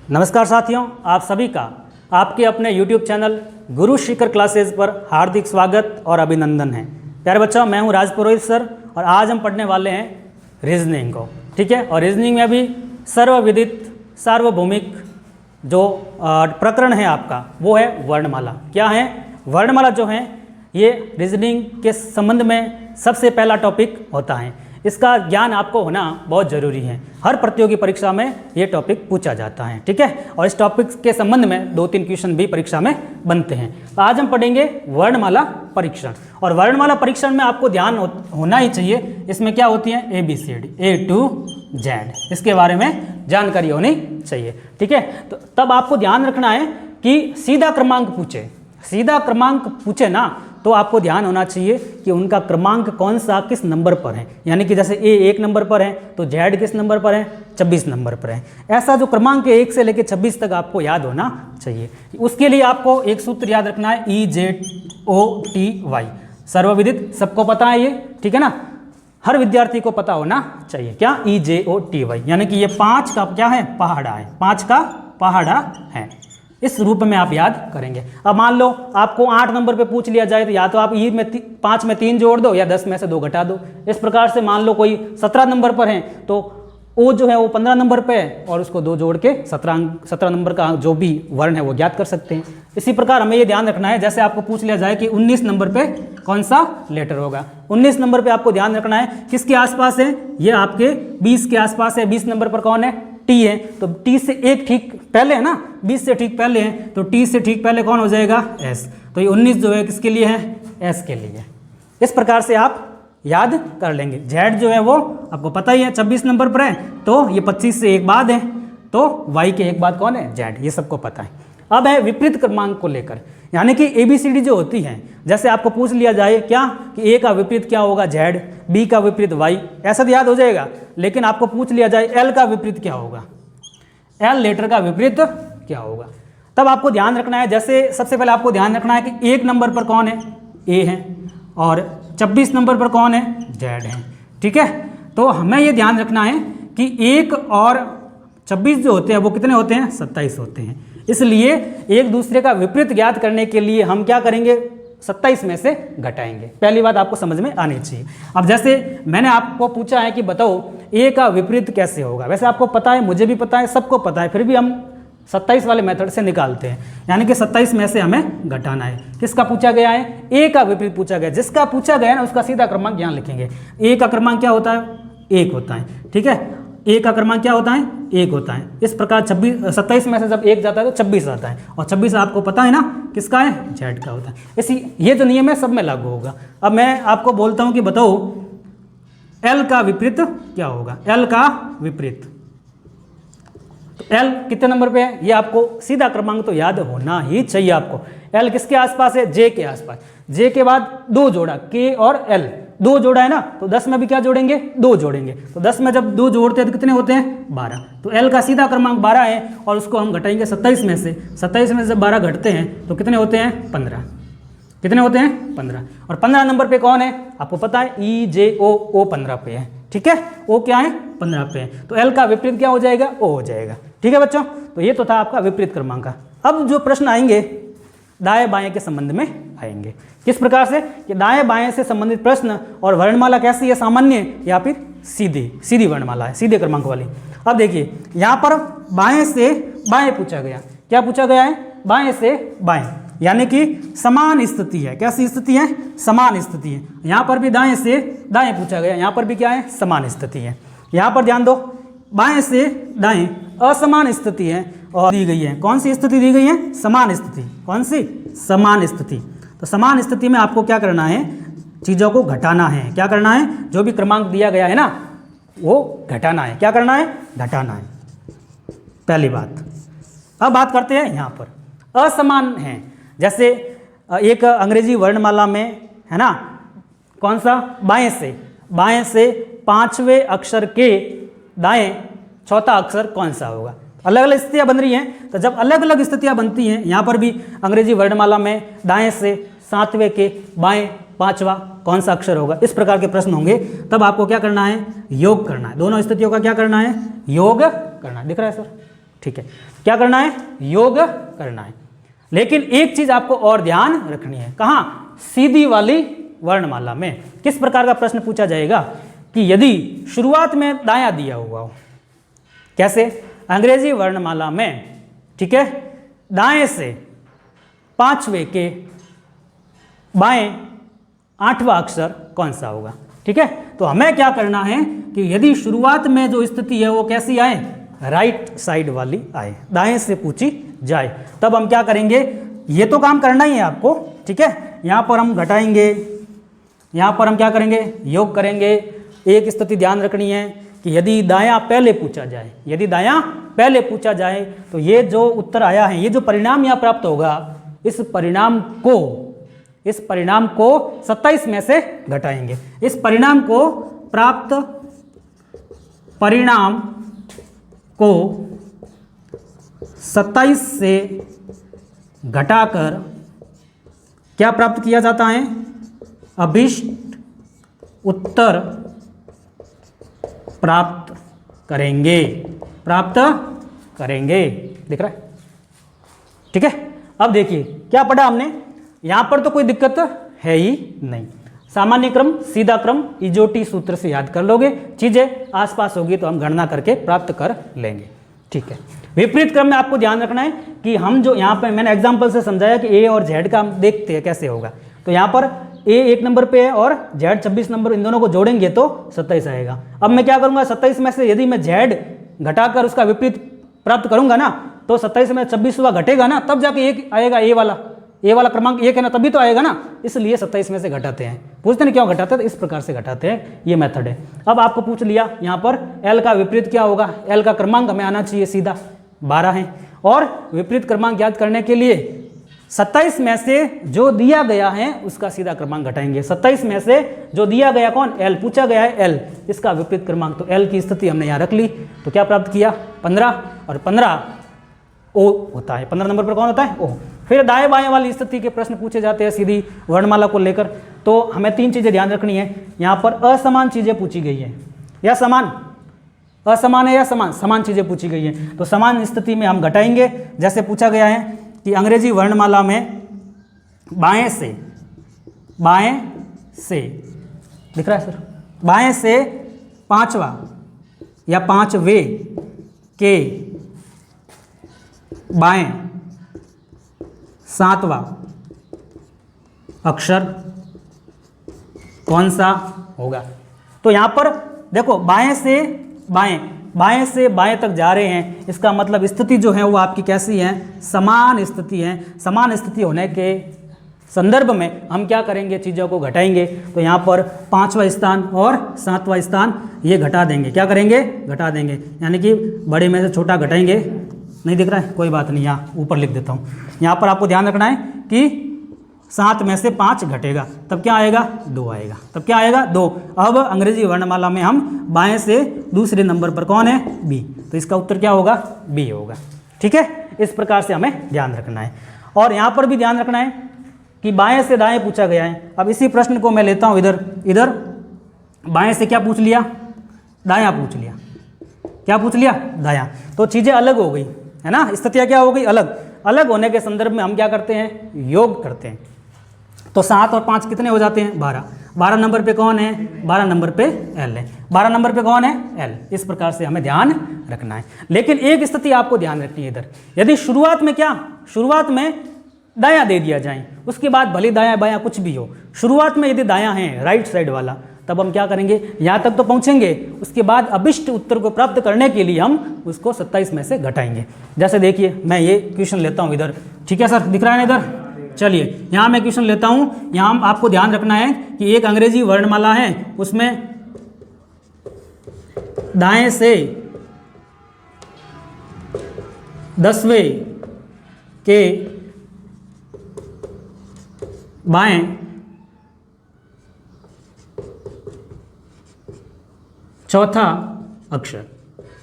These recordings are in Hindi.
नमस्कार साथियों, आप सभी का आपके अपने YouTube channel Guru Shikhar classes पर हार्दिक स्वागत और अभिनंदन है। प्यारे बच्चों, मैं हूं राज पुरोहित सर और आज हम पढ़ने वाले हैं रीजनिंग को। ठीक है, और रीजनिंग में भी सर्वविदित सार्वभौमिक जो प्रकरण है आपका वो है वर्णमाला। क्या है? वर्णमाला जो है ये रीजनिंग के संबंध में सबसे पहला टॉपिक होता है। इसका ज्ञान आपको होना बहुत ज़रूरी है। हर प्रतियोगी परीक्षा में ये टॉपिक पूछा जाता है। ठीक है, और इस टॉपिक के संबंध में 2-3 क्वेश्चन भी परीक्षा में बनते हैं। तो आज हम पढ़ेंगे वर्णमाला परीक्षण। और वर्णमाला परीक्षण में आपको ध्यान होना ही चाहिए, इसमें क्या होती है ABCD A to Z, इसके बारे में जानकारी होनी चाहिए। ठीक है, तो तब आपको ध्यान रखना है कि सीधा क्रमांक पूछे ना, तो आपको ध्यान होना चाहिए कि उनका क्रमांक कौन सा किस नंबर पर है। यानी कि जैसे A 1 नंबर पर है तो Z किस नंबर पर है? 26 नंबर पर है। ऐसा जो क्रमांक है 1 से लेकर 26 तक आपको याद होना चाहिए। उसके लिए आपको एक सूत्र याद रखना है EJOTY, सर्वविदित, सबको पता है ये। ठीक है ना, हर विद्यार्थी को पता होना चाहिए। क्या? EJOTY, यानी कि ये 5 का क्या है? पहाड़ा है। 5 का पहाड़ा है। इस रूप में आप याद करेंगे। अब मान लो आपको 8 नंबर पे पूछ लिया जाए तो या तो आप ई में 5 में 3 जोड़ दो या 10 में से 2 घटा दो। इस प्रकार से मान लो कोई 17 नंबर पर है तो ओ जो है वो 15 नंबर पे है और उसको 2 जोड़ के 17 नंबर का जो भी वर्ण है वो ज्ञात कर सकते हैं। इसी प्रकार हमें ये ध्यान रखना है, जैसे आपको पूछ लिया जाए कि 19 नंबर पे कौन सा लेटर होगा। 19 नंबर पे आपको ध्यान रखना है किसके आसपास है? ये आपके 20 के आसपास है। 20 नंबर पर कौन है? T है, तो T से एक ठीक पहले है ना, 20 से ठीक पहले है, तो T से ठीक पहले कौन हो जाएगा? S। तो ये 19 जो है किसके लिए है? S के लिए। इस प्रकार से आप याद कर लेंगे। Z जो है वो आपको पता ही है 26 नंबर पर है, तो ये 25 से एक बाद है, तो Y के एक बाद कौन है? Z, ये सबको पता है। अब है विपरीत क्रमांक को लेकर, यानी कि ABCD जो होती है, जैसे आपको पूछ लिया जाए क्या कि A का विपरीत क्या होगा? Z, B का विपरीत Y, ऐसा तो याद हो जाएगा। लेकिन आपको पूछ लिया जाए L का विपरीत क्या होगा? L लेटर का विपरीत क्या होगा? तब आपको ध्यान रखना है, जैसे सबसे पहले आपको ध्यान रखना है कि 1 नंबर पर कौन है? A है, और 26 नंबर पर कौन है? Z है। ठीक है, तो हमें ये ध्यान रखना है कि 1 और 26 जो होते हैं वो कितने होते हैं? 27 होते हैं। इसलिए एक दूसरे का विपरीत ज्ञात करने के लिए हम क्या करेंगे? 27 में से घटाएंगे। पहली बात आपको समझ में आनी चाहिए। अब जैसे मैंने आपको पूछा है कि बताओ A का विपरीत कैसे होगा, वैसे आपको पता है, मुझे भी पता है, सबको पता है, फिर भी हम 27 वाले मेथड से निकालते हैं। यानी कि 27 में से हमें घटाना है। किसका पूछा गया है? A का विपरीत पूछा गया। जिसका पूछा गया है ना उसका सीधा क्रमांक यहाँ लिखेंगे। A का क्रमांक क्या होता है? 1 होता है। ठीक है, A का क्रमांक क्या होता है? 1 होता है। इस प्रकार 27 में से जब 1 जाता है तो 26 आता है, और 26 आपको पता है ना किसका है? Z का होता है। इसी ये जो नियम है सब में लागू होगा। अब मैं आपको बोलता हूँ कि बताओ L का विपरीत क्या होगा? L का विपरीत, तो L कितने नंबर पे है? ये आपको सीधा क्रमांक तो याद होना ही चाहिए आपको। L किसके आसपास है? J के आसपास। J के बाद 2 जोड़ा, K और L, 2 जोड़ा है ना, तो 10 में भी क्या जोड़ेंगे? 2 जोड़ेंगे। तो 10 में जब 2 जोड़ते हैं तो कितने होते हैं? 12। तो L का सीधा क्रमांक 12 है, और उसको हम घटाएंगे 27 में से। 27 में से जब 12 घटते हैं तो कितने होते हैं? 15। कितने होते हैं? 15। और 15 नंबर पे कौन है? आपको पता है EJO 15 पे है। ठीक है, O क्या है? 15 पे है। तो L का विपरीत क्या हो जाएगा? O हो जाएगा। ठीक है बच्चों, तो ये तो था आपका विपरीत क्रमांक का। अब जो प्रश्न आएंगे दाएं बाएं के संबंध में आएंगे। किस प्रकार से? कि दाएं बाएं से संबंधित प्रश्न, और वर्णमाला कैसी है? सामान्य या फिर सीधी वर्णमाला है, सीधे क्रमांक वाली। अब देखिए यहाँ पर बाएं से बाएं पूछा गया। क्या पूछा गया है? बाएं से बाएं, यानी कि समान स्थिति है। कैसी स्थिति है? समान स्थिति है। यहाँ पर भी दाएं से दाएं पूछा गया, यहाँ पर भी क्या है? समान स्थिति है। यहाँ पर ध्यान दो, बाएं से दाएं असमान स्थिति है और दी गई है। कौन सी स्थिति दी गई है? समान स्थिति। कौन सी? समान स्थिति। तो समान स्थिति में आपको क्या करना है? चीज़ों को घटाना है। क्या करना है? जो भी क्रमांक दिया गया है ना वो घटाना है। क्या करना है? घटाना है, पहली बात। अब बात करते हैं यहाँ पर असमान है। जैसे एक अंग्रेजी वर्णमाला में है ना, कौन सा? बाएं से 5वें अक्षर के दाएं चौथा अक्षर कौन सा होगा? अलग अलग स्थितियाँ बन रही हैं, तो जब अलग अलग स्थितियाँ बनती हैं, यहाँ पर भी अंग्रेजी वर्णमाला में दाएं से 7वें के बाएं 5वां कौन सा अक्षर होगा, इस प्रकार के प्रश्न होंगे। तब आपको क्या करना है? योग करना है। दोनों स्थितियों का क्या करना है? योग करना है। दिख रहा है सर? ठीक है, क्या करना है, योग करना है। लेकिन एक चीज आपको और ध्यान रखनी है, कहाँ, सीधी वाली वर्णमाला में। किस प्रकार का प्रश्न पूछा जाएगा कि यदि शुरुआत में दायां दिया हुआ हो, कैसे, अंग्रेजी वर्णमाला में, ठीक है, दाएं से 5वें के बाएं 8वां अक्षर कौन सा होगा, ठीक है। तो हमें क्या करना है कि यदि शुरुआत में जो स्थिति है वो कैसी आए, राइट साइड वाली आए, दाएं से पूछी जाए, तब हम क्या करेंगे, ये तो काम करना ही है आपको, ठीक है। यहाँ पर हम घटाएंगे, यहाँ पर हम क्या करेंगे, योग करेंगे। एक स्थिति ध्यान रखनी है कि यदि दायां पहले पूछा जाए, यदि दायां पहले पूछा जाए तो ये जो उत्तर आया है, ये जो परिणाम यहाँ प्राप्त होगा, इस परिणाम को 27 में से घटाएंगे। इस परिणाम को प्राप्त परिणाम को 27 से घटाकर क्या प्राप्त किया जाता है, अभीष्ट उत्तर प्राप्त करेंगे, प्राप्त करेंगे। दिख रहा है, ठीक है। अब देखिए क्या पढ़ा हमने, यहां पर तो कोई दिक्कत है ही नहीं, सामान्य क्रम, सीधा क्रम, इजोटी सूत्र से याद कर लोगे, चीजें आसपास होगी तो हम गणना करके प्राप्त कर लेंगे, ठीक है। विपरीत क्रम में आपको ध्यान रखना है कि हम जो यहाँ पर मैंने एग्जांपल से समझाया कि ए और जेड का हम देखते हैं कैसे होगा। तो यहाँ पर ए 1 नंबर पे है और जेड 26 नंबर, इन दोनों को जोड़ेंगे तो 27 आएगा। अब मैं क्या करूँगा, 27 में से यदि मैं जेड घटाकर उसका विपरीत प्राप्त करूँगा ना, तो 27 में 26वां घटेगा ना, तब जाके एक आएगा, ए वाला क्रमांक 1 है ना, तभी तो आएगा ना, इसलिए 27 में से घटाते हैं। पूछते हैं क्यों घटाते हैं, तो इस प्रकार से घटाते हैं, ये मेथड है। अब आपको पूछ लिया यहाँ पर एल का विपरीत क्या होगा, एल का क्रमांक हमें आना चाहिए सीधा 12 है, और विपरीत क्रमांक याद करने के लिए 27 में से जो दिया गया है उसका सीधा क्रमांक घटाएंगे। 27 में से जो दिया गया कौन, एल, पूछा गया है एल, इसका विपरीत क्रमांक, तो एल की स्थिति हमने यहाँ रख ली, तो क्या प्राप्त किया, 15, और 15 ओ होता है, 15 नंबर पर कौन होता है, ओ। फिर दाएं बाएं वाली स्थिति के प्रश्न पूछे जाते हैं सीधी वर्णमाला को लेकर, तो हमें 3 चीजें ध्यान रखनी है। यहाँ पर असमान चीजें पूछी गई है, या समान, असमान है या समान, समान चीजें पूछी गई है, तो समान स्थिति में हम घटाएंगे। जैसे पूछा गया है कि अंग्रेजी वर्णमाला में बाएं से दिख रहा है सर, बाएं से 5वां या 5वें के बाएं 7वां अक्षर कौन सा होगा। तो यहां पर देखो बाएं से बाएं तक जा रहे हैं, इसका मतलब स्थिति जो है वो आपकी कैसी है, समान स्थिति है। समान स्थिति होने के संदर्भ में हम क्या करेंगे, चीज़ों को घटाएंगे। तो यहाँ पर 5वां स्थान और 7वां स्थान ये घटा देंगे, क्या करेंगे, घटा देंगे, यानी कि बड़े में से छोटा घटाएंगे। नहीं दिख रहा है, कोई बात नहीं, यहाँ ऊपर लिख देता हूँ। यहाँ पर आपको ध्यान रखना है कि 7 में से 5 घटेगा, तब क्या आएगा, 2 आएगा, तब क्या आएगा, 2। अब अंग्रेजी वर्णमाला में हम बाएं से दूसरे नंबर पर कौन है, बी, तो इसका उत्तर क्या होगा, बी होगा, ठीक है। इस प्रकार से हमें ध्यान रखना है। और यहाँ पर भी ध्यान रखना है कि बाएं से दाएं पूछा गया है। अब इसी प्रश्न को मैं लेता हूँ इधर बाएं से क्या पूछ लिया, दायां पूछ लिया, क्या पूछ लिया, दायां। तो चीज़ें अलग हो गई है ना, स्थितियाँ क्या हो गई, अलग होने के संदर्भ में हम क्या करते हैं, योग करते हैं। तो 7 और 5 कितने हो जाते हैं, 12 नंबर पे कौन है, 12 नंबर पे एल है, 12 नंबर पे कौन है, एल। इस प्रकार से हमें ध्यान रखना है। लेकिन एक स्थिति आपको ध्यान रखनी है इधर, यदि शुरुआत में दायां दे दिया जाए, उसके बाद भले दायां बायां कुछ भी हो, शुरुआत में यदि दायां है राइट साइड वाला, तब हम क्या करेंगे, यहाँ तक तो पहुँचेंगे, उसके बाद अभिष्ट उत्तर को प्राप्त करने के लिए हम उसको 27 में से घटाएंगे। जैसे देखिए मैं ये क्वेश्चन लेता हूँ इधर, ठीक है सर, दिख रहा है ना इधर, चलिए यहाँ मैं क्वेश्चन लेता हूँ। यहाँ आपको ध्यान रखना है कि एक अंग्रेजी वर्णमाला है, उसमें दाएं से 10वें के बाएं 4था अक्षर,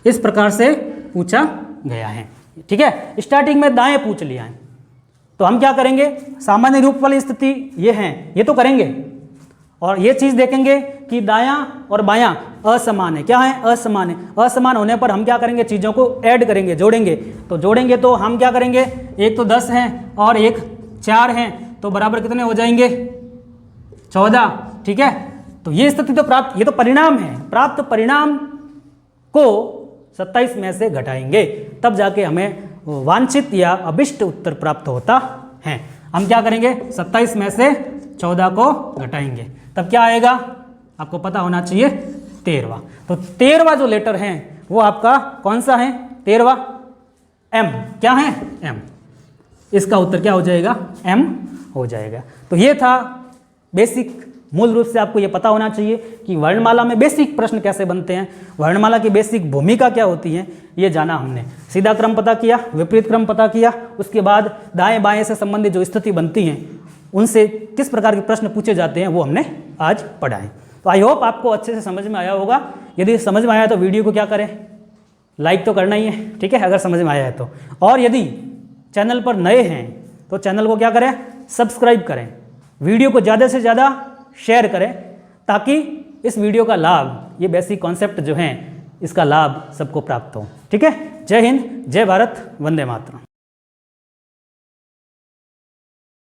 इस प्रकार से पूछा गया है, ठीक है। स्टार्टिंग में दाएं पूछ लिया है, तो हम क्या करेंगे, सामान्य रूप वाली स्थिति ये है, ये तो करेंगे, और ये चीज़ देखेंगे कि दायां और बायां असमान है। क्या है? असमान है। असमान होने पर हम क्या करेंगे? चीज़ों को ऐड करेंगे, जोड़ेंगे। तो जोड़ेंगे तो हम क्या करेंगे? एक तो 10 हैं और एक 4 हैं, तो बराबर कितने हो जाएंगे? 14। ठीक है, तो ये स्थिति तो प्राप्त, ये तो परिणाम है, प्राप्त परिणाम को 27 में से घटाएंगे, तब जाके हमें वांछित या अभिष्ट उत्तर प्राप्त होता है। हम क्या करेंगे? 27 में से 14 को घटाएंगे, तब क्या आएगा? आपको पता होना चाहिए 13वां। तो 13वां जो लेटर है वो आपका कौन सा है? 13वां M। क्या है? M। इसका उत्तर क्या हो जाएगा? M हो जाएगा। तो ये था बेसिक, मूल रूप से आपको ये पता होना चाहिए कि वर्णमाला में बेसिक प्रश्न कैसे बनते हैं, वर्णमाला की बेसिक भूमिका क्या होती है, ये जाना हमने। सीधा क्रम पता किया, विपरीत क्रम पता किया, उसके बाद दाएं बाएं से संबंधित जो स्थिति बनती हैं उनसे किस प्रकार के प्रश्न पूछे जाते हैं वो हमने आज पढ़ा है। तो आई होप आपको अच्छे से समझ में आया होगा। यदि समझ में आया तो वीडियो को क्या करें? लाइक तो करना ही है, ठीक है, अगर समझ में आया है तो। और यदि चैनल पर नए हैं तो चैनल को क्या करें? सब्सक्राइब करें, वीडियो को ज़्यादा से ज़्यादा शेयर करें, ताकि इस वीडियो का लाभ, ये बेसिक कॉन्सेप्ट जो हैं, इसका लाभ सबको प्राप्त हो। ठीक है, जय हिंद, जय भारत, वंदे मातरम।